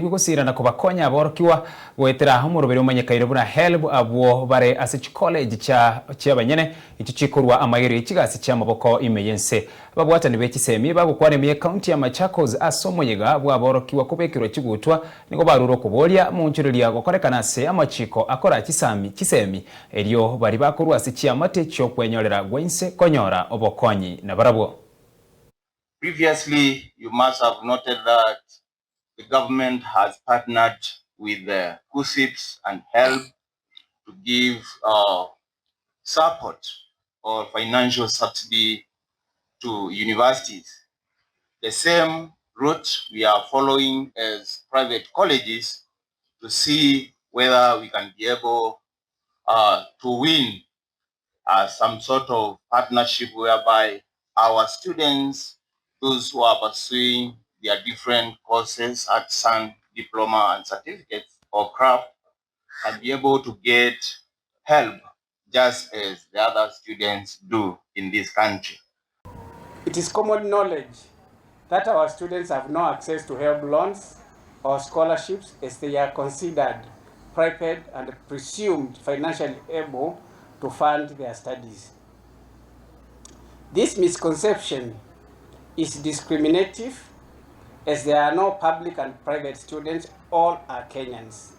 Gusirana kubakonya Abaorokigwa GOETERA umurubiri umenyekaire buna HELB abo bare ase college cha banyene ico cikorwa amayeri ikigasi cya maboko imeyense babwatani bekisemi bagukwaremiye county ya Machakos asomoyega bwa Abaorokigwa kubekirwa kigutwa niko baruro kubolya mu ncururiya gukorekana se amachiko akora kisemi eriyo bari bakorwa ase CHIA mate cyo kwenyorera gwense konyora OBOKONYI na barabwo. Previously, you must have noted that the government has partnered with the GOSIPs and HELB to give support or financial subsidy to universities. The same route we are following as private colleges to see whether we can be able to win some sort of partnership whereby our students, those who are pursuing their different courses at some diploma and certificates or craft, can be able to get help just as the other students do in this country. It is common knowledge that our students have no access to HELB loans or scholarships as they are considered private and presumed financially able to fund their studies. This misconception is discriminative as there are no public and private students, all are Kenyans.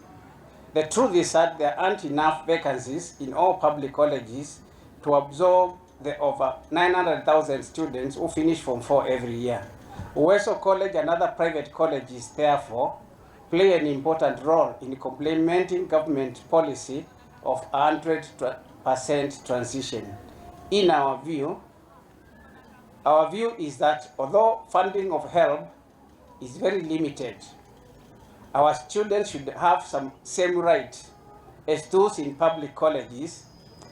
The truth is that there aren't enough vacancies in all public colleges to absorb the over 900,000 students who finish Form 4 every year. Uweso College and other private colleges therefore play an important role in complementing government policy of 100% transition. In our view is that although funding of HELB is very limited, our students should have some same right as those in public colleges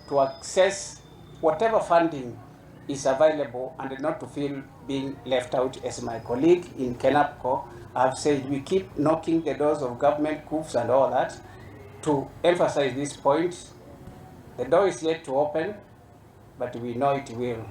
to access whatever funding is available and not to feel being left out. As my colleague in Kenapco have said, we keep knocking the doors of government coups and all that. To emphasize this point, the door is yet to open, but we know it will.